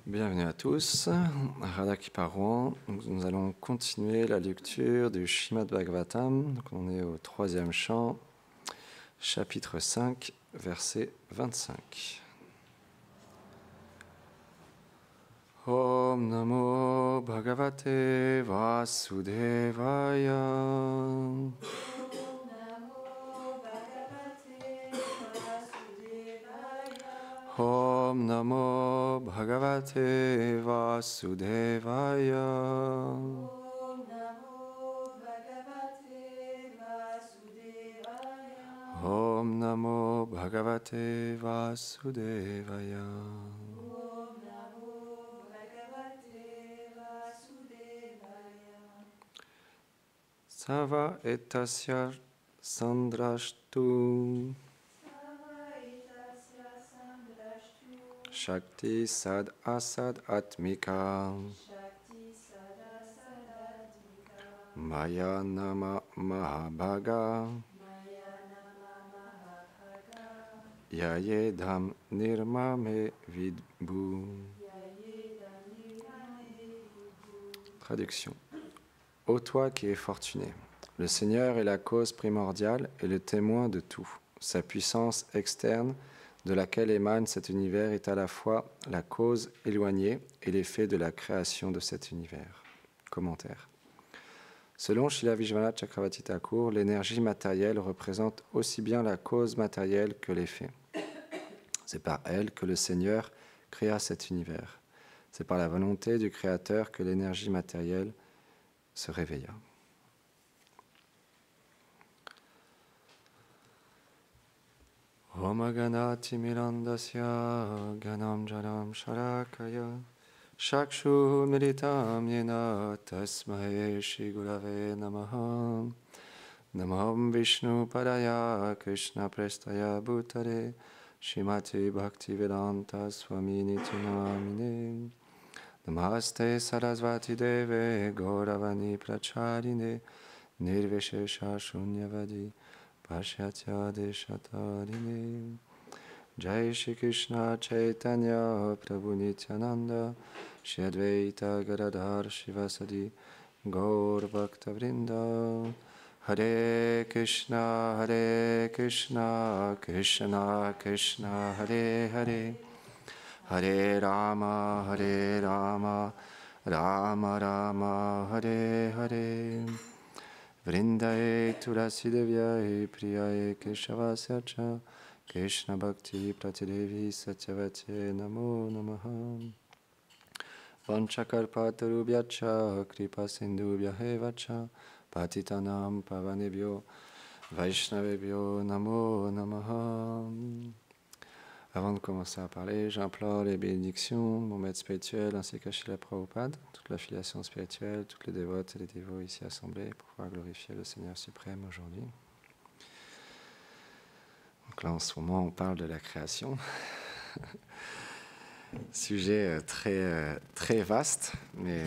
Bienvenue à tous, Radha Kiparouan. Nous allons continuer la lecture du Srimad Bhagavatam. Donc on est au 3e chant, chapitre 5, verset 25. Om Namo Bhagavate Vasudevaya. Om Namo Bhagavate Vasudevaya. Om Namo Bhagavate Vasudevaya. Sava etasya sandrashtu Shakti sad asad atmika Maya nama mahabhaga Yayedham nirmame vidbhu. Traduction. Ô toi qui es fortuné, le Seigneur est la cause primordiale et le témoin de tout. Sa puissance externe, de laquelle émane cet univers, est à la fois la cause éloignée et l'effet de la création de cet univers. Commentaire. Selon Srila Vishwanath Chakravarti Thakur, l'énergie matérielle représente aussi bien la cause matérielle que l'effet. C'est par elle que le Seigneur créa cet univers. C'est par la volonté du Créateur que l'énergie matérielle se réveilla. Om Ganati Mirandasya Ganam Jaram Sharakaya Shakshu Militam Yena Tasmahe Shri Gurave Namaha Namam Vishnu Padaya Krishna Prestaya Bhutare Shrimati Bhaktivedanta Swamini Namine Namaste Sarasvati Deve Gauravani Pracharine Nirvishesha Shunyavadi Pashyatya Deshatarine. Jai Shri Krishna Chaitanya Prabhu Nityananda Shri Advaita Gadadhar Shivasadi Gaur Bhakta Vrinda. Hare Krishna Krishna Krishna Hare Hare Hare Rama Rama Rama Hare Hare. Vrindaye Tulasi Devyaye Priyaye Keshavasya Krishna Bhakti Pratidevi Satyavate Namo Namaha. Vanchakarpatarubhyacha Kripa Sindhubhyahe Vacha Patitanam Pavanebhyo Vaishnavebhyo Namo Namaha. Avant de commencer à parler, j'implore les bénédictions de mon maître spirituel ainsi que Srila Prabhupada, toute la filiation spirituelle, toutes les dévotes et les dévots ici assemblés pour pouvoir glorifier le Seigneur suprême aujourd'hui. Donc là, en ce moment, on parle de la création. Sujet très vaste, mais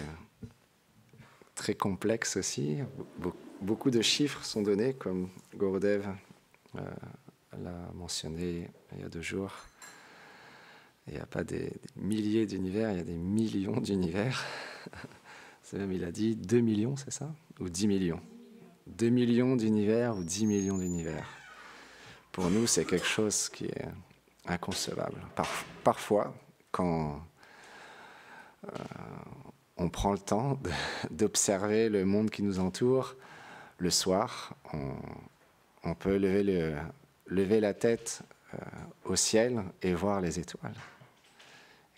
très complexe aussi. Beaucoup de chiffres sont donnés, comme Gurudev l'a mentionné il y a 2 jours. Il n'y a pas des milliers d'univers, il y a des millions d'univers. C'est même, il a dit 2 millions, c'est ça? Ou 10 millions? 2 millions d'univers ou 10 millions d'univers. Pour nous, c'est quelque chose qui est inconcevable. Parfois, quand on prend le temps d'observer le monde qui nous entoure, le soir, on peut lever la tête au ciel et voir les étoiles.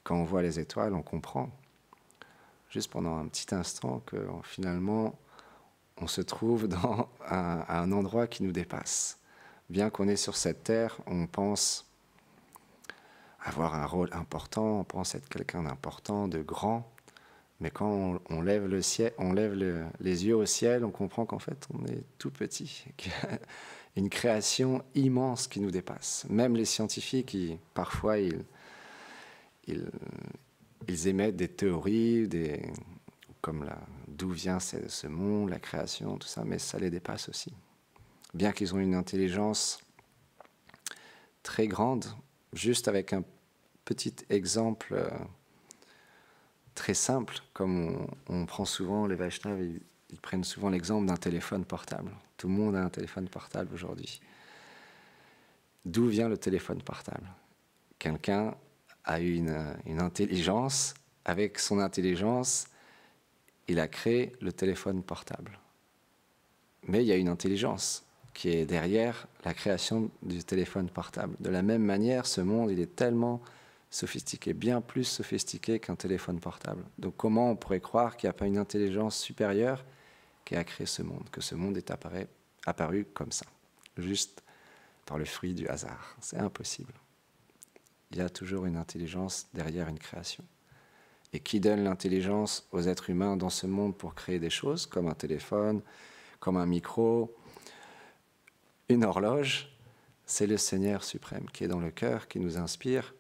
Quand on voit les étoiles, on comprend, juste pendant un petit instant, que finalement, on se trouve dans un endroit qui nous dépasse. Bien qu'on est sur cette terre, on pense avoir un rôle important, on pense être quelqu'un d'important, de grand, mais quand on lève les yeux au ciel, on comprend qu'en fait, on est tout petit, qu'il y a une création immense qui nous dépasse. Même les scientifiques, parfois, ils émettent des théories, comme d'où vient ce monde, la création, tout ça, mais ça les dépasse aussi. Bien qu'ils ont une intelligence très grande, juste avec un petit exemple très simple, comme on prend souvent, les Vaishnavas, ils prennent souvent l'exemple d'un téléphone portable. Tout le monde a un téléphone portable aujourd'hui. D'où vient le téléphone portable? Quelqu'un a eu une intelligence. Avec son intelligence, il a créé le téléphone portable. Mais il y a une intelligence qui est derrière la création du téléphone portable. De la même manière, ce monde, il est tellement sophistiqué, bien plus sophistiqué qu'un téléphone portable. Donc comment on pourrait croire qu'il n'y a pas une intelligence supérieure qui a créé ce monde, que ce monde est apparu comme ça, juste par le fruit du hasard? C'est impossible. Il y a toujours une intelligence derrière une création. Et qui donne l'intelligence aux êtres humains dans ce monde pour créer des choses, comme un téléphone, comme un micro, une horloge? C'est le Seigneur suprême qui est dans le cœur, qui nous inspire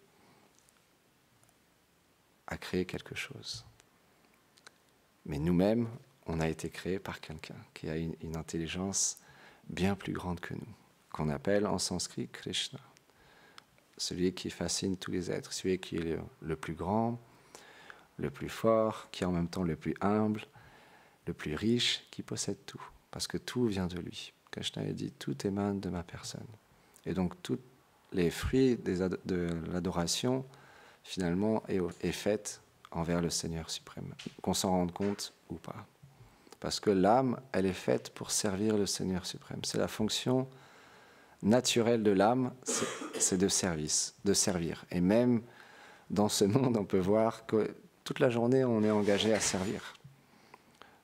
à créer quelque chose. Mais nous-mêmes, on a été créés par quelqu'un qui a une intelligence bien plus grande que nous, qu'on appelle en sanskrit Krishna. Celui qui fascine tous les êtres, celui qui est le plus grand, le plus fort, qui est en même temps le plus humble, le plus riche, qui possède tout. Parce que tout vient de lui. Krishna a dit, tout émane de ma personne. Et donc, tous les fruits de l'adoration, finalement, est faite envers le Seigneur suprême. Qu'on s'en rende compte ou pas. Parce que l'âme, elle est faite pour servir le Seigneur suprême. C'est la fonction naturelle de l'âme, c'est de servir. Et même dans ce monde, on peut voir que toute la journée, on est engagé à servir.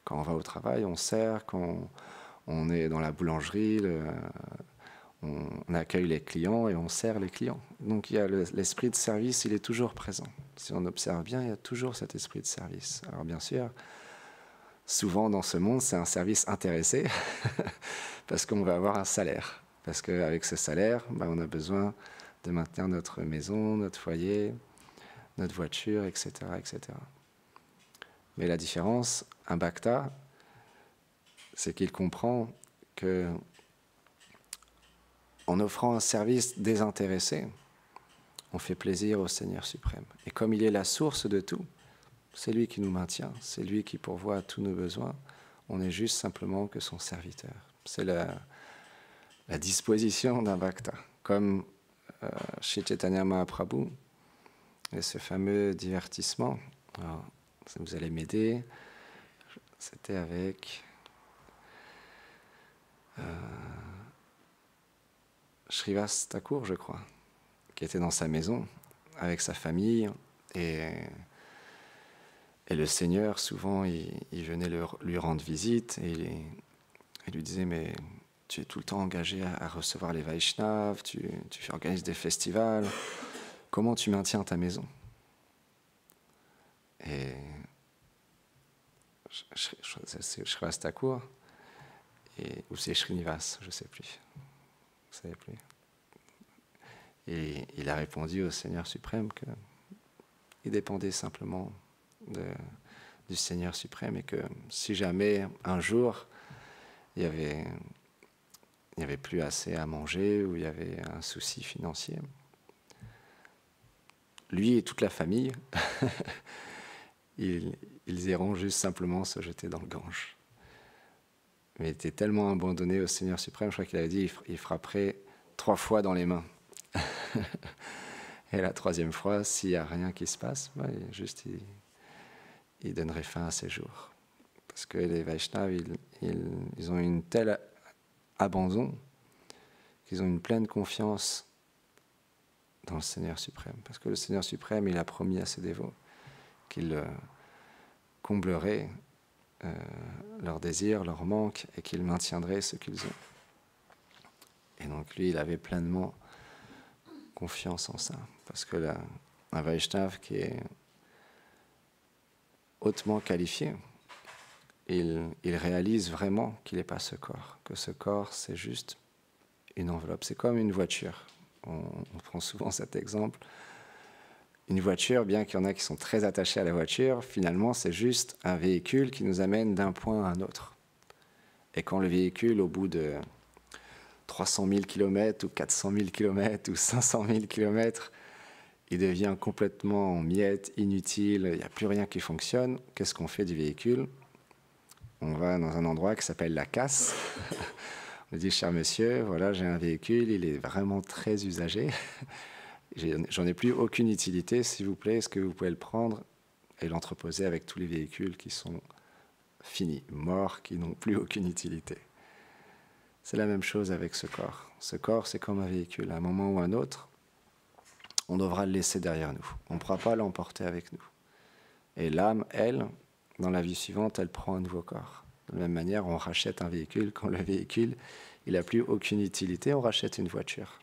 Quand on va au travail, on sert. Quand on est dans la boulangerie, on accueille les clients et on sert les clients. Donc il y a l'esprit de service, il est toujours présent. Si on observe bien, il y a toujours cet esprit de service. Alors bien sûr, souvent dans ce monde, c'est un service intéressé parce qu'on va avoir un salaire. Parce qu'avec ce salaire, on a besoin de maintenir notre maison, notre foyer, notre voiture, etc., etc. Mais la différence, un bhakta, c'est qu'il comprend que en offrant un service désintéressé, on fait plaisir au Seigneur suprême. Et comme il est la source de tout, c'est lui qui nous maintient, c'est lui qui pourvoit à tous nos besoins. On est juste simplement que son serviteur. C'est la disposition d'un bhakta. Comme chez Chaitanya Mahaprabhu, et ce fameux divertissement. Alors, vous allez m'aider. C'était avec Srivas Thakur, je crois, qui était dans sa maison avec sa famille. Et le Seigneur, souvent, il venait lui rendre visite et il lui disait, mais tu es tout le temps engagé à recevoir les Vaishnavas, tu organises des festivals, comment tu maintiens ta maison? Et c'est Srivas Thakur, ou c'est Srinivas, je ne sais plus. Vous savez plus. Et il a répondu au Seigneur suprême qu'il dépendait simplement du Seigneur suprême et que si jamais un jour il y avait plus assez à manger ou il y avait un souci financier, lui et toute la famille, ils iront juste simplement se jeter dans le Gange. Mais il était tellement abandonné au Seigneur suprême, je crois qu'il avait dit il frapperait 3 fois dans les mains. Et la 3e fois, s'il n'y a rien qui se passe, juste il donnerait fin à ses jours. Parce que les Vaishnavas, ils ont une telle abandon qu'ils ont une pleine confiance dans le Seigneur suprême. Parce que le Seigneur suprême, il a promis à ses dévots qu'il comblerait leurs désirs, leurs manques, et qu'il maintiendrait ce qu'ils ont. Et donc lui, il avait pleinement confiance en ça. Parce que un Vaishnava qui est hautement qualifié, il réalise vraiment qu'il n'est pas ce corps, que ce corps, c'est juste une enveloppe. C'est comme une voiture. On prend souvent cet exemple. Une voiture, bien qu'il y en a qui sont très attachés à la voiture, finalement, c'est juste un véhicule qui nous amène d'un point à un autre. Et quand le véhicule, au bout de 300 000 km ou 400 000 km ou 500 000 km, il devient complètement en miettes, inutile, il n'y a plus rien qui fonctionne. Qu'est-ce qu'on fait du véhicule? On va dans un endroit qui s'appelle la casse. On dit, cher monsieur, voilà, j'ai un véhicule, il est vraiment très usagé. J'en ai plus aucune utilité, s'il vous plaît, est-ce que vous pouvez le prendre et l'entreposer avec tous les véhicules qui sont finis, morts, qui n'ont plus aucune utilité. C'est la même chose avec ce corps. Ce corps, c'est comme un véhicule. À un moment ou à un autre, on devra le laisser derrière nous. On ne pourra pas l'emporter avec nous. Et l'âme, elle, dans la vie suivante, elle prend un nouveau corps. De la même manière, on rachète un véhicule. Quand le véhicule, il n'a plus aucune utilité, on rachète une voiture.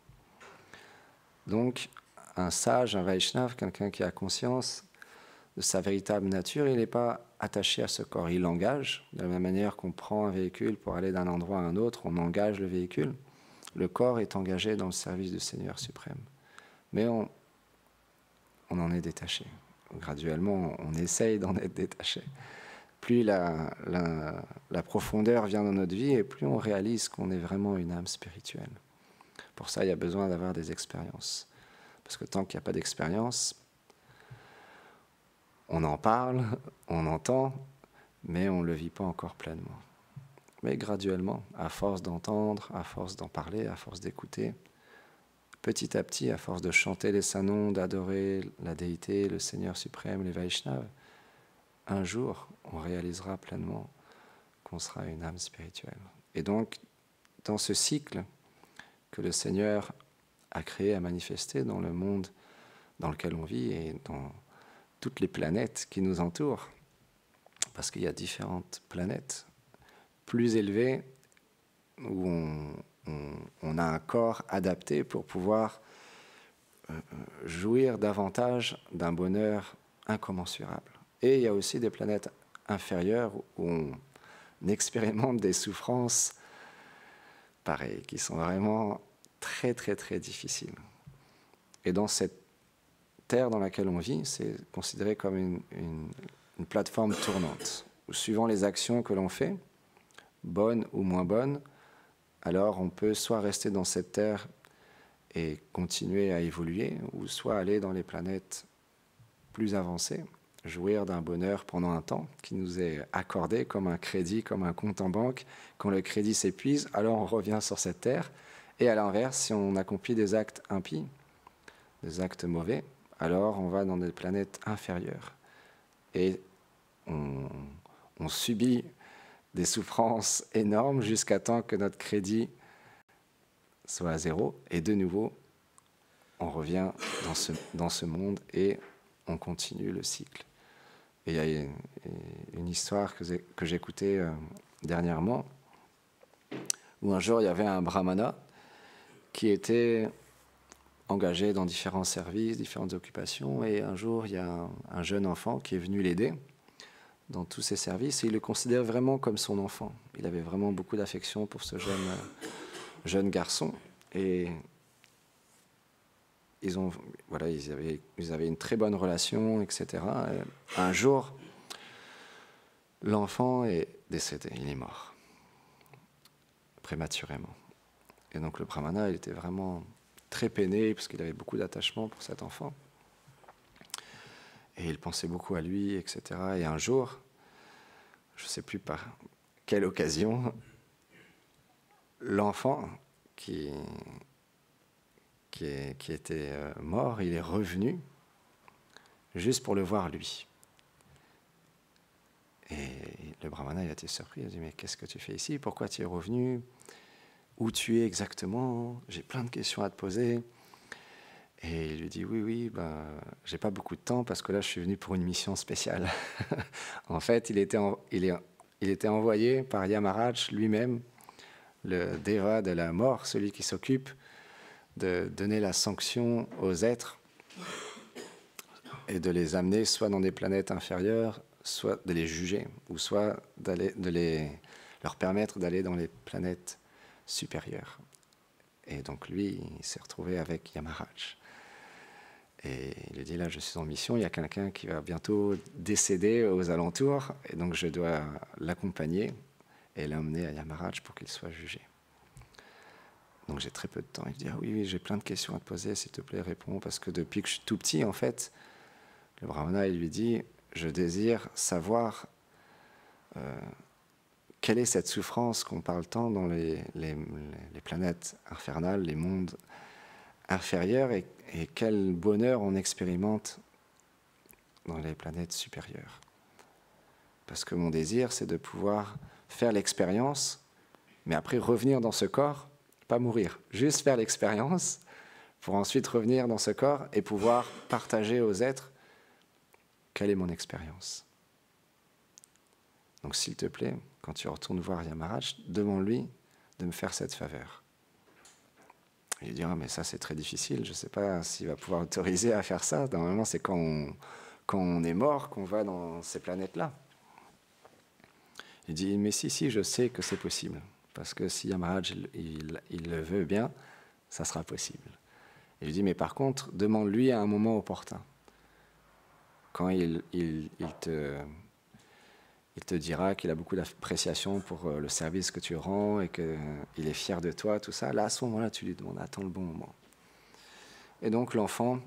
Donc, un sage, un Vaishnav, quelqu'un qui a conscience de sa véritable nature, il n'est pas attaché à ce corps. Il l'engage, de la même manière qu'on prend un véhicule pour aller d'un endroit à un autre, on engage le véhicule. Le corps est engagé dans le service du Seigneur suprême. Mais on en est détaché. Graduellement, on essaye d'en être détaché. Plus la profondeur vient dans notre vie et plus on réalise qu'on est vraiment une âme spirituelle. Pour ça, il y a besoin d'avoir des expériences. Parce que tant qu'il n'y a pas d'expérience, on en parle, on entend, mais on ne le vit pas encore pleinement. Mais graduellement, à force d'entendre, à force d'en parler, à force d'écouter, petit à petit, à force de chanter les saints noms, d'adorer la déité, le Seigneur suprême, les Vaishnavas, un jour, on réalisera pleinement qu'on sera une âme spirituelle. Et donc, dans ce cycle que le Seigneur a créé, a manifesté dans le monde dans lequel on vit et dans toutes les planètes qui nous entourent, parce qu'il y a différentes planètes plus élevées où on a un corps adapté pour pouvoir jouir davantage d'un bonheur incommensurable. Et il y a aussi des planètes inférieures où on expérimente des souffrances pareilles, qui sont vraiment très, très, très difficiles. Et dans cette terre dans laquelle on vit, c'est considéré comme une plateforme tournante, où suivant les actions que l'on fait, bonnes ou moins bonnes, alors on peut soit rester dans cette terre et continuer à évoluer, ou soit aller dans les planètes plus avancées, jouir d'un bonheur pendant un temps qui nous est accordé comme un crédit, comme un compte en banque. Quand le crédit s'épuise, alors on revient sur cette terre. Et à l'inverse, si on accomplit des actes impies, des actes mauvais, alors on va dans des planètes inférieures. Et on subit des souffrances énormes jusqu'à temps que notre crédit soit à zéro. Et de nouveau, on revient dans ce monde et on continue le cycle. Et il y a une histoire que j'écoutais dernièrement, où un jour il y avait un brahmana qui était engagé dans différents services, différentes occupations, et un jour il y a un jeune enfant qui est venu l'aider dans tous ses services, et il le considère vraiment comme son enfant. Il avait vraiment beaucoup d'affection pour ce jeune garçon, et ils avaient une très bonne relation, etc. Et un jour, l'enfant est décédé, il est mort, prématurément. Et donc le brahmana, il était vraiment très peiné, parce qu'il avait beaucoup d'attachement pour cet enfant. Et il pensait beaucoup à lui, etc. Et un jour, je ne sais plus par quelle occasion, l'enfant qui était mort, il est revenu juste pour le voir lui. Et le brahmana, il a été surpris, il a dit « Mais qu'est-ce que tu fais ici? Pourquoi tu es revenu? Où tu es exactement? J'ai plein de questions à te poser. » Et il lui dit « Oui, j'ai pas beaucoup de temps parce que là, je suis venu pour une mission spéciale. » En fait, il était envoyé par Yamaraj lui-même, le déva de la mort, celui qui s'occupe de donner la sanction aux êtres et de les amener soit dans des planètes inférieures, soit de les juger, ou soit leur permettre d'aller dans les planètes supérieures. Et donc lui, il s'est retrouvé avec Yamaraj. Et il lui dit, là, je suis en mission, il y a quelqu'un qui va bientôt décéder aux alentours, et donc je dois l'accompagner et l'emmener à Yamaraj pour qu'il soit jugé. Donc j'ai très peu de temps. Il dit, ah oui, oui, j'ai plein de questions à te poser, s'il te plaît, réponds. Parce que depuis que je suis tout petit, en fait, le brahmana, il lui dit, je désire savoir quelle est cette souffrance qu'on parle tant dans les planètes infernales, les mondes inférieurs, et quel bonheur on expérimente dans les planètes supérieures. Parce que mon désir, c'est de pouvoir faire l'expérience, mais après revenir dans ce corps, pas mourir, juste faire l'expérience, pour ensuite revenir dans ce corps et pouvoir partager aux êtres quelle est mon expérience. Donc s'il te plaît, quand tu retournes voir Yamaraj, demande-lui de me faire cette faveur. Il dira, mais ça c'est très difficile, je ne sais pas s'il va pouvoir autoriser à faire ça. Normalement c'est quand on est mort qu'on va dans ces planètes-là. Il dit, mais si, je sais que c'est possible. Parce que si Yamaraj il le veut bien, ça sera possible. Il lui dit, mais par contre, demande-lui à un moment opportun. Quand il te dira qu'il a beaucoup d'appréciation pour le service que tu rends et qu'il est fier de toi, tout ça, là, à ce moment-là, tu lui demandes, attends le bon moment. Et donc l'enfant,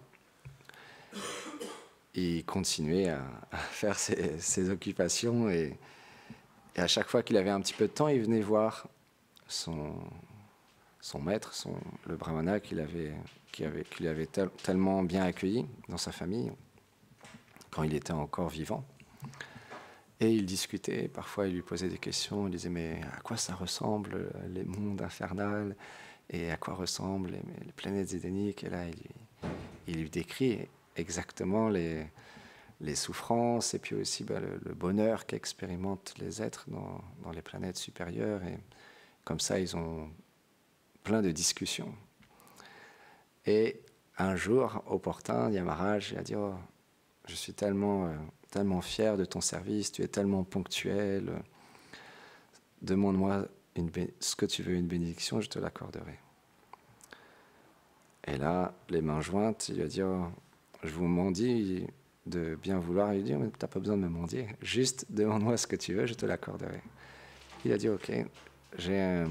il continuait à faire ses occupations et à chaque fois qu'il avait un petit peu de temps, il venait voir son maître, le brahmana qui l'avait tellement bien accueilli dans sa famille quand il était encore vivant. Et il discutait, parfois il lui posait des questions, il disait mais à quoi ça ressemble les mondes infernals et à quoi ressemblent les planètes édéniques. Et là il lui décrit exactement les souffrances et puis aussi le bonheur qu'expérimentent les êtres dans les planètes supérieures. Et comme ça, ils ont plein de discussions. Et un jour, opportun, Yamaraj a dit, oh, je suis tellement fier de ton service, tu es tellement ponctuel, demande-moi ce que tu veux, une bénédiction, je te l'accorderai. Et là, les mains jointes, il lui a dit, oh, je vous mendie de bien vouloir. Il lui dit, oh, mais tu n'as pas besoin de me mendier, juste demande-moi ce que tu veux, je te l'accorderai. Il a dit, ok, j'ai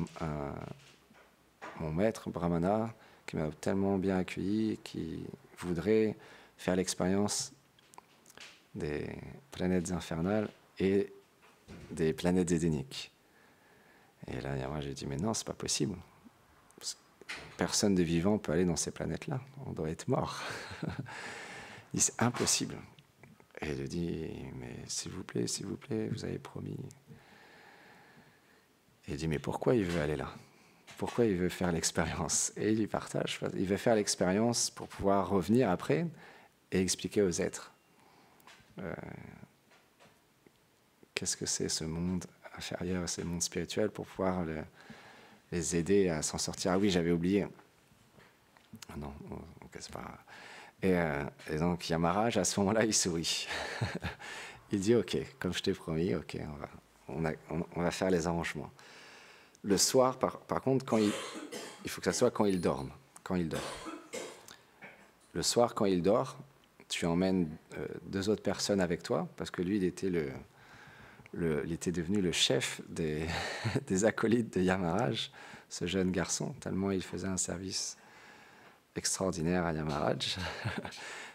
mon maître, Brahmana, qui m'a tellement bien accueilli, qui voudrait faire l'expérience des planètes infernales et des planètes édéniques. Et là, moi, j'ai dit, mais non, c'est pas possible. Personne de vivant peut aller dans ces planètes-là. On doit être mort. Il dit, c'est impossible. Et il dit, mais s'il vous plaît, vous avez promis. Et il dit, mais pourquoi il veut aller là? Pourquoi il veut faire l'expérience? Et il y partage. Il veut faire l'expérience pour pouvoir revenir après et expliquer aux êtres qu'est-ce que c'est ce monde inférieur, ce monde spirituel, pour pouvoir les aider à s'en sortir. Ah oui, j'avais oublié. Ah non, c'est pas... Et donc Yamaraj, à ce moment-là, il sourit. Il dit, ok, comme je t'ai promis, ok, on va faire les arrangements. Le soir, par contre, il faut que ça soit quand il dort. Le soir, quand il dort, tu emmènes 2 autres personnes avec toi, parce que lui, il était devenu le chef des acolytes de Yamaraj, ce jeune garçon, tellement il faisait un service extraordinaire à Yamaraj.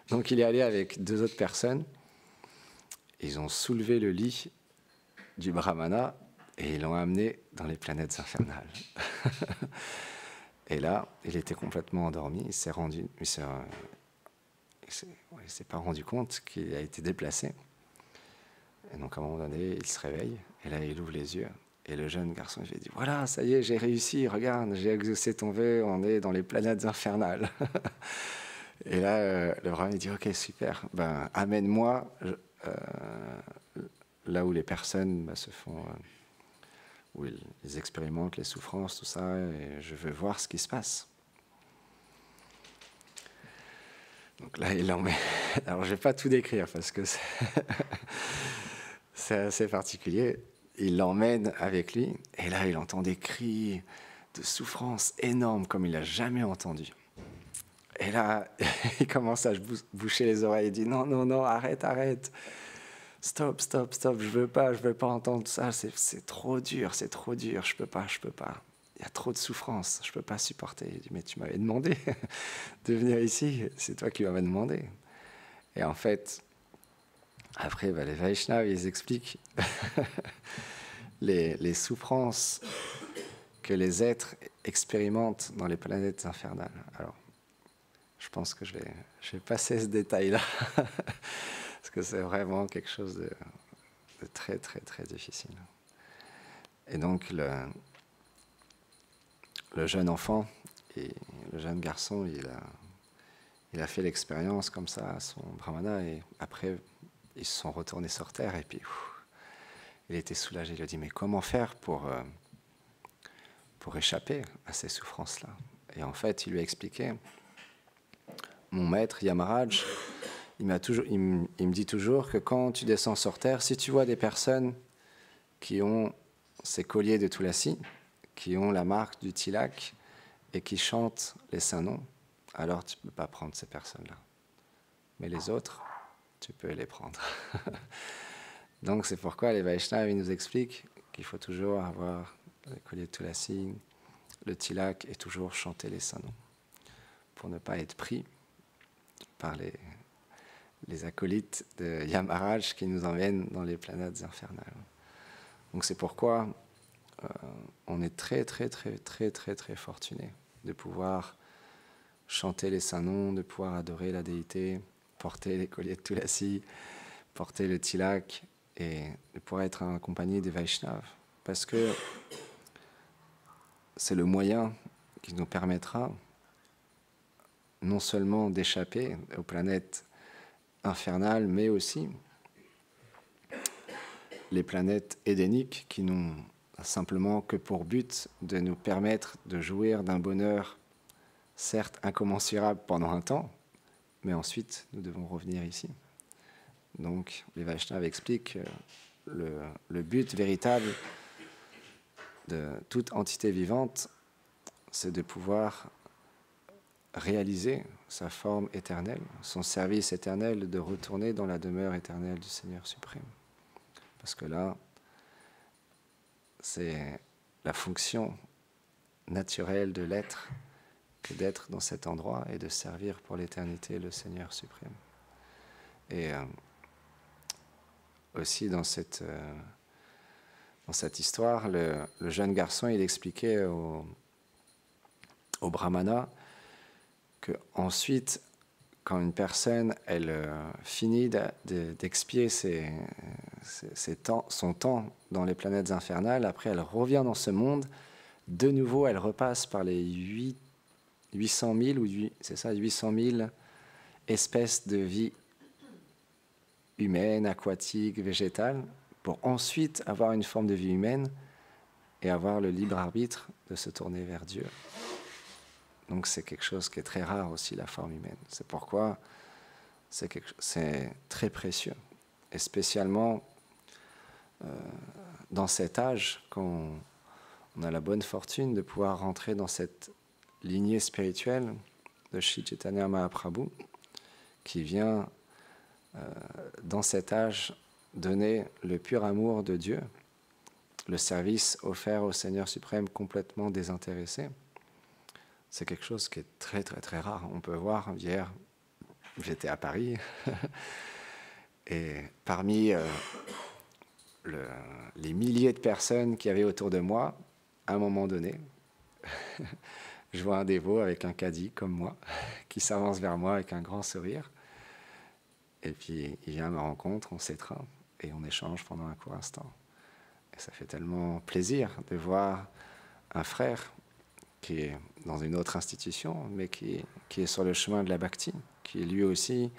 Donc il est allé avec 2 autres personnes. Ils ont soulevé le lit du brahmana et ils l'ont amené dans les planètes infernales. Et là, il était complètement endormi. Il s'est pas rendu compte qu'il a été déplacé. Et donc, à un moment donné, il se réveille. Et là, il ouvre les yeux. Et le jeune garçon, il lui dit, voilà, ça y est, j'ai réussi. Regarde, j'ai exaucé ton vœu. On est dans les planètes infernales. Et là, le brahman, il dit, ok, super. Ben, amène-moi là où les personnes se font... où ils expérimentent les souffrances, tout ça, et je veux voir ce qui se passe. Donc là, il l'emmène. Alors, je ne vais pas tout décrire parce que c'est assez particulier. Il l'emmène avec lui, et là, il entend des cris de souffrance énormes comme il n'a jamais entendu. Et là, il commence à boucher les oreilles. Il dit, non, arrête. Stop, je veux pas entendre ça, c'est trop dur, je peux pas. y a trop de souffrance, je ne peux pas supporter. Il dit, mais tu m'avais demandé de venir ici, c'est toi qui m'avais demandé. Et en fait, après, les Vaishnavas, ils expliquent les souffrances que les êtres expérimentent dans les planètes infernales. Alors, je pense que je vais passer ce détail-là, parce que c'est vraiment quelque chose de très, très, très difficile. Et donc, le jeune enfant, et le jeune garçon, il a fait l'expérience comme ça à son brahmana, et après, ils se sont retournés sur terre, et puis il était soulagé. Il a dit, mais comment faire pour échapper à ces souffrances-là? Et en fait, il lui a expliqué, mon maître Yamaraj, il me dit toujours que quand tu descends sur terre, si tu vois des personnes qui ont ces colliers de Tulasi, qui ont la marque du tilak et qui chantent les saints noms, alors tu ne peux pas prendre ces personnes-là. Mais les autres, tu peux les prendre. Donc c'est pourquoi les Vaishnavas nous expliquent qu'il faut toujours avoir le collier de Tulasi, le tilak et toujours chanter les saints noms pour ne pas être pris par les acolytes de Yamaraj qui nous emmènent dans les planètes infernales. Donc c'est pourquoi on est très, très, très, très, très, très fortunés de pouvoir chanter les saints noms, de pouvoir adorer la déité, porter les colliers de Tulasi, porter le tilak et de pouvoir être en compagnie des Vaishnavas. Parce que c'est le moyen qui nous permettra non seulement d'échapper aux planètes infernales, mais aussi les planètes édéniques qui n'ont simplement que pour but de nous permettre de jouir d'un bonheur certes incommensurable pendant un temps, mais ensuite nous devons revenir ici. Donc les Vaishnavas expliquent que le but véritable de toute entité vivante, c'est de pouvoir réaliser sa forme éternelle, son service éternel, de retourner dans la demeure éternelle du Seigneur suprême. Parce que là, c'est la fonction naturelle de l'être que d'être dans cet endroit et de servir pour l'éternité le Seigneur suprême. Et aussi dans cette histoire, le jeune garçon, il expliquait au brahmana que ensuite, quand une personne elle finit d'expier son temps dans les planètes infernales, après elle revient dans ce monde, de nouveau elle repasse par les 800 000 800 000 espèces de vie humaine, aquatique, végétale, pour ensuite avoir une forme de vie humaine et avoir le libre arbitre de se tourner vers Dieu. Donc c'est quelque chose qui est très rare aussi, la forme humaine. C'est pourquoi c'est très précieux. Et spécialement dans cet âge, quand on a la bonne fortune de pouvoir rentrer dans cette lignée spirituelle de Sri Chaitanya Mahaprabhu, qui vient dans cet âge donner le pur amour de Dieu, le service offert au Seigneur suprême complètement désintéressé. C'est quelque chose qui est très, très, très rare. On peut voir, hier, j'étais à Paris, et parmi les milliers de personnes qui avaient autour de moi, à un moment donné, je vois un dévot avec un caddie comme moi, qui s'avance vers moi avec un grand sourire. Et puis, il vient à ma rencontre, on s'étreint, et on échange pendant un court instant. Et ça fait tellement plaisir de voir un frère qui est dans une autre institution, mais qui est sur le chemin de la bhakti, qui lui aussi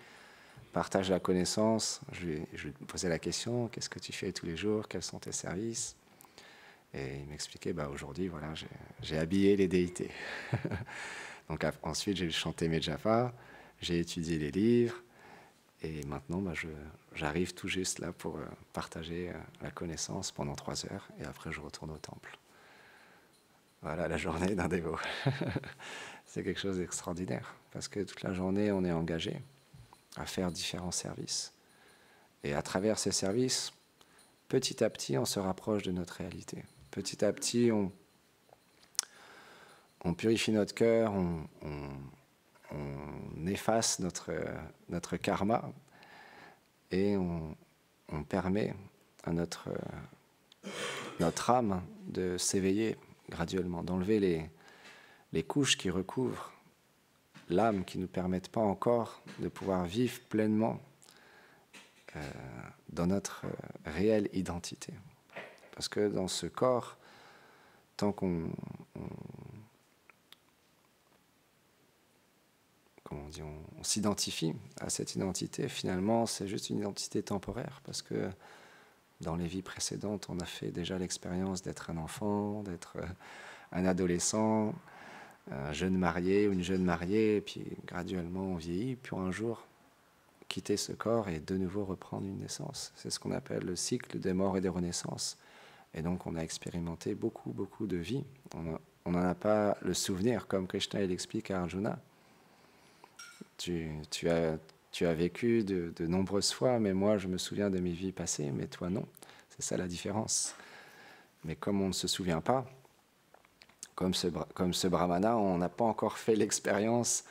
partage la connaissance. Je lui posais la question, qu'est-ce que tu fais tous les jours, quels sont tes services? Et il m'expliquait, aujourd'hui, voilà, j'ai habillé les déités. Donc ensuite, j'ai chanté mes japas, j'ai étudié les livres, et maintenant, j'arrive tout juste là pour partager la connaissance pendant 3 heures, et après, je retourne au temple. Voilà la journée d'un dévot. C'est quelque chose d'extraordinaire, parce que toute la journée, on est engagé à faire différents services. Et à travers ces services, petit à petit, on se rapproche de notre réalité. Petit à petit, on purifie notre cœur, on efface notre karma et on permet à notre âme de s'éveiller graduellement, d'enlever les couches qui recouvrent l'âme, qui ne nous permettent pas encore de pouvoir vivre pleinement dans notre réelle identité. Parce que dans ce corps, tant qu'on s'identifie à cette identité, finalement, c'est juste une identité temporaire, parce que dans les vies précédentes, on a fait déjà l'expérience d'être un enfant, d'être un adolescent, un jeune marié ou une jeune mariée, et puis graduellement on vieillit, puis un jour quitter ce corps et de nouveau reprendre une naissance. C'est ce qu'on appelle le cycle des morts et des renaissances. Et donc on a expérimenté beaucoup de vies. On n'en a pas le souvenir, comme Krishna il explique à Arjuna. Tu as vécu de nombreuses fois, mais moi je me souviens de mes vies passées, mais toi non. C'est ça la différence. Mais comme on ne se souvient pas, comme ce brahmana, on n'a pas encore fait l'expérience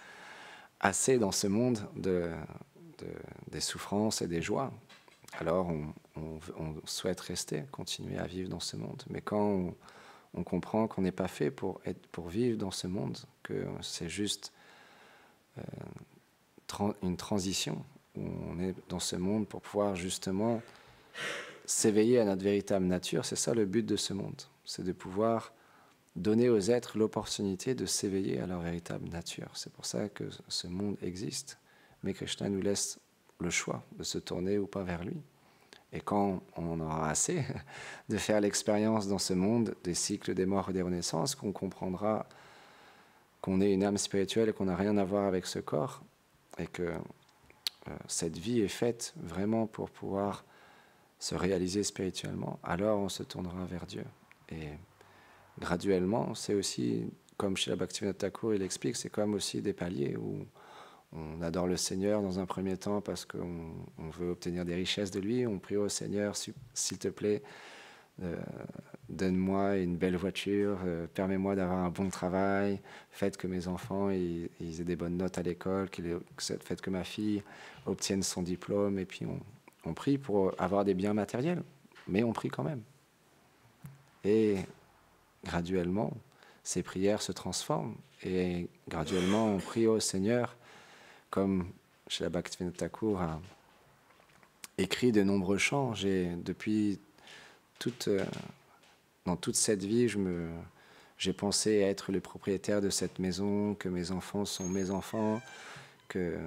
assez dans ce monde des souffrances et des joies. Alors on souhaite rester, continuer à vivre dans ce monde. Mais quand on comprend qu'on n'est pas fait pour vivre dans ce monde, que c'est juste une transition, où on est dans ce monde pour pouvoir justement s'éveiller à notre véritable nature, c'est ça le but de ce monde, c'est de pouvoir donner aux êtres l'opportunité de s'éveiller à leur véritable nature. C'est pour ça que ce monde existe. Mais Krishna nous laisse le choix de se tourner ou pas vers lui. Et quand on aura assez de faire l'expérience dans ce monde des cycles des morts et des renaissances, qu'on comprendra qu'on est une âme spirituelle et qu'on n'a rien à voir avec ce corps, et que cette vie est faite vraiment pour pouvoir se réaliser spirituellement, alors on se tournera vers Dieu. Et graduellement, c'est aussi, comme Srila Bhaktivinoda Thakur il explique, c'est comme aussi des paliers où on adore le Seigneur dans un premier temps parce qu'on veut obtenir des richesses de lui. On prie au Seigneur, s'il te plaît, donne-moi une belle voiture, permets-moi d'avoir un bon travail, faites que mes enfants ils aient des bonnes notes à l'école, faites que ma fille obtienne son diplôme. Et puis on prie pour avoir des biens matériels, mais on prie quand même. Et graduellement, ces prières se transforment et graduellement on prie au Seigneur, comme Srila Bhaktivinoda Thakur a écrit de nombreux chants. Dans toute cette vie, j'ai pensé être le propriétaire de cette maison, que mes enfants sont mes enfants, que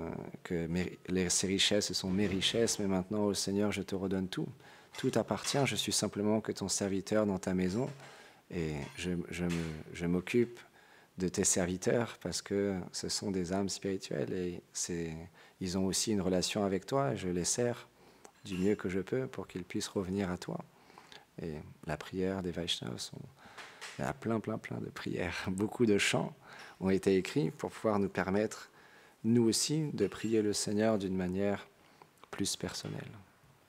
ces richesses sont mes richesses, mais maintenant, ô Seigneur, je te redonne tout. Tout appartient, je suis simplement que ton serviteur dans ta maison, et je m'occupe de tes serviteurs parce que ce sont des âmes spirituelles et ils ont aussi une relation avec toi, et je les sers du mieux que je peux pour qu'ils puissent revenir à toi. Et la prière des Vaishnavas, il y a plein de prières. Beaucoup de chants ont été écrits pour pouvoir nous permettre, nous aussi, de prier le Seigneur d'une manière plus personnelle.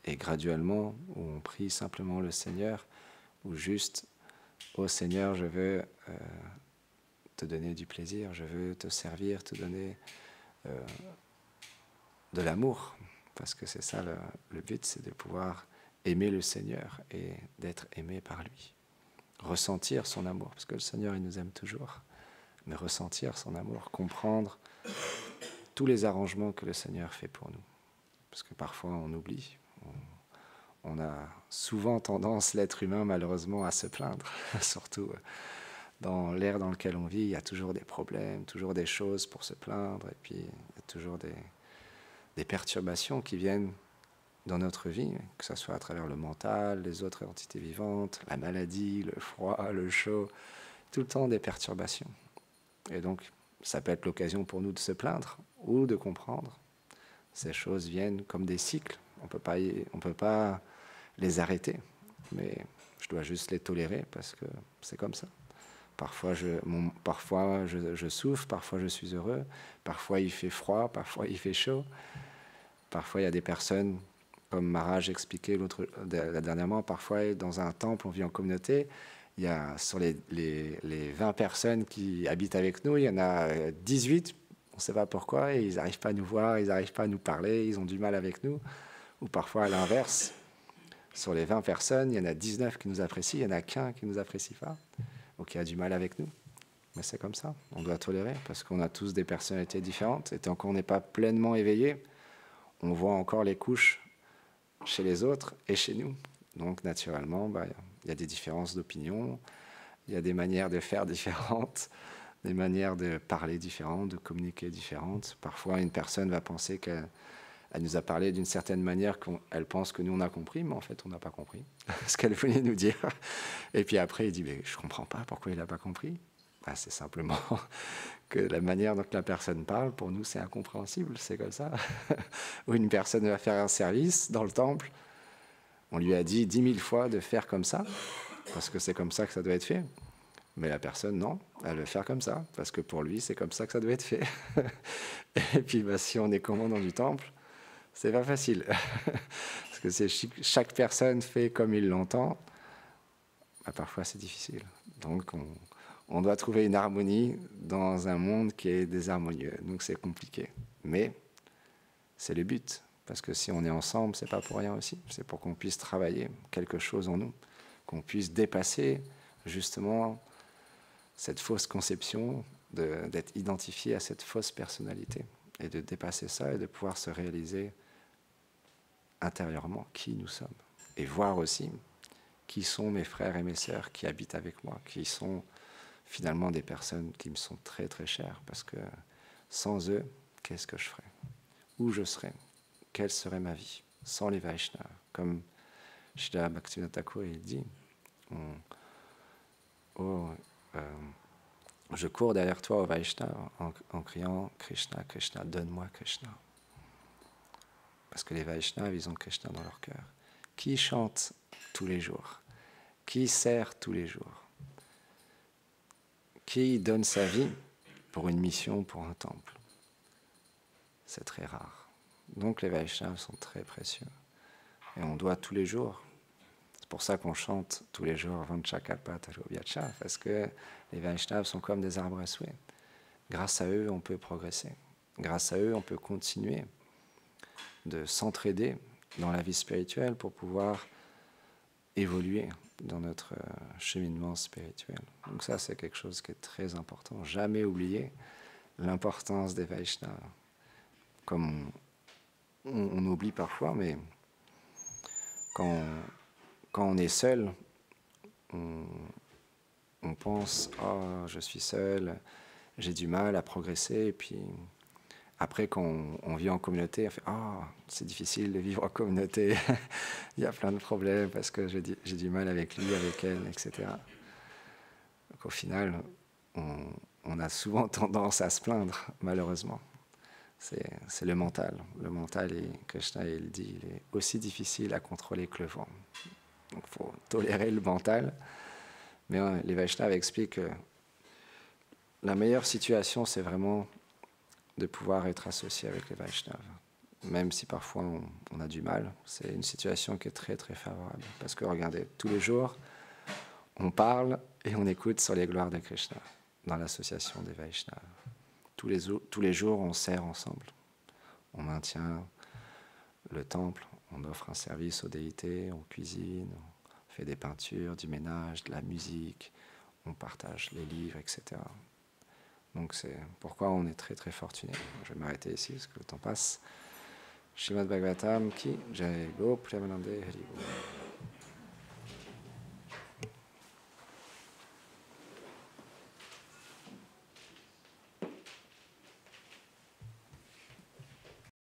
Et graduellement, où on prie simplement le Seigneur, ou juste, ô Seigneur, je veux te donner du plaisir, je veux te servir, te donner de l'amour, parce que c'est ça le but, c'est de pouvoir aimer le Seigneur et d'être aimé par lui. Ressentir son amour, parce que le Seigneur, il nous aime toujours, mais ressentir son amour, comprendre tous les arrangements que le Seigneur fait pour nous. Parce que parfois on oublie, on a souvent tendance, l'être humain malheureusement, à se plaindre, surtout dans l'ère dans laquelle on vit, il y a toujours des problèmes, toujours des choses pour se plaindre, et puis il y a toujours des perturbations qui viennent dans notre vie, que ce soit à travers le mental, les autres entités vivantes, la maladie, le froid, le chaud, tout le temps des perturbations. Et donc, ça peut être l'occasion pour nous de se plaindre ou de comprendre. Ces choses viennent comme des cycles. On peut pas les arrêter, mais je dois juste les tolérer parce que c'est comme ça. Parfois je souffre, parfois je suis heureux, parfois il fait froid, parfois il fait chaud. Parfois il y a des personnes, comme Maharaj expliquait dernièrement, parfois dans un temple on vit en communauté Il y a, sur les 20 personnes qui habitent avec nous, il y en a 18, on ne sait pas pourquoi, et ils n'arrivent pas à nous voir, ils n'arrivent pas à nous parler, ils ont du mal avec nous. Ou parfois à l'inverse, sur les 20 personnes, il y en a 19 qui nous apprécient, il n'y en a qu'un qui ne nous apprécie pas, ou qui a du mal avec nous. Mais c'est comme ça, on doit tolérer, parce qu'on a tous des personnalités différentes, et tant qu'on n'est pas pleinement éveillé, on voit encore les couches chez les autres et chez nous. Donc naturellement, il y a des différences d'opinion, il y a des manières de faire différentes, des manières de parler différentes, de communiquer différentes. Parfois, une personne va penser qu'elle nous a parlé d'une certaine manière qu'elle pense que nous, on a compris, mais en fait, on n'a pas compris ce qu'elle voulait nous dire. Et puis après, il dit, mais je ne comprends pas pourquoi il n'a pas compris. C'est simplement que la manière dont la personne parle, pour nous, c'est incompréhensible, c'est comme ça. Ou une personne va faire un service dans le temple, on lui a dit 10 000 fois de faire comme ça, parce que c'est comme ça que ça doit être fait. Mais la personne, non, elle veut faire comme ça, parce que pour lui, c'est comme ça que ça doit être fait. Et puis, si on est commandant du temple, c'est pas facile. Parce que chaque personne fait comme il l'entend, parfois c'est difficile. Donc, on doit trouver une harmonie dans un monde qui est désharmonieux. Donc, c'est compliqué. Mais c'est le but. Parce que si on est ensemble, c'est pas pour rien aussi. C'est pour qu'on puisse travailler quelque chose en nous, qu'on puisse dépasser justement cette fausse conception d'être identifié à cette fausse personnalité et de dépasser ça et de pouvoir se réaliser intérieurement qui nous sommes et voir aussi qui sont mes frères et mes sœurs qui habitent avec moi, qui sont finalement des personnes qui me sont très très chères parce que sans eux, qu'est-ce que je ferais? Où je serais? Quelle serait ma vie sans les Vaishnavas? Comme Srila Bhaktivinoda Thakur il dit, je cours derrière toi au Vaishnava en criant Krishna, Krishna, donne-moi Krishna. Parce que les Vaishnavas, ils ont Krishna dans leur cœur. Qui chante tous les jours? Qui sert tous les jours? Qui donne sa vie pour une mission, pour un temple? C'est très rare. Donc les Vaishnavas sont très précieux. Et on doit tous les jours. C'est pour ça qu'on chante tous les jours Vanchakalpa Tarobhyacha, parce que les Vaishnavas sont comme des arbres à souhait. Grâce à eux, on peut progresser. Grâce à eux, on peut continuer de s'entraider dans la vie spirituelle pour pouvoir évoluer dans notre cheminement spirituel. Donc ça, c'est quelque chose qui est très important. Jamais oublier l'importance des Vaishnavas. Comme on oublie parfois, mais quand on est seul, on pense « Oh, je suis seul, j'ai du mal à progresser. » Et puis après, quand on vit en communauté, on fait « Oh, c'est difficile de vivre en communauté. Il y a plein de problèmes parce que j'ai du mal avec lui, avec elle, etc. » Donc au final, on a souvent tendance à se plaindre, malheureusement. C'est le mental. Le mental, Krishna il dit, il est aussi difficile à contrôler que le vent. Donc il faut tolérer le mental. Mais les Vaishnavas expliquent que la meilleure situation, c'est vraiment de pouvoir être associé avec les Vaishnavas. Même si parfois on a du mal, c'est une situation qui est très très favorable. Parce que regardez, tous les jours, on parle et on écoute sur les gloires de Krishna dans l'association des Vaishnavas. Tous les jours, on sert ensemble. On maintient le temple, on offre un service aux déités, on cuisine, on fait des peintures, du ménage, de la musique, on partage les livres, etc. Donc c'est pourquoi on est très très fortuné. Je vais m'arrêter ici parce que le temps passe. Srimad Bhagavatam ki Jai Go Premanande Hari Go.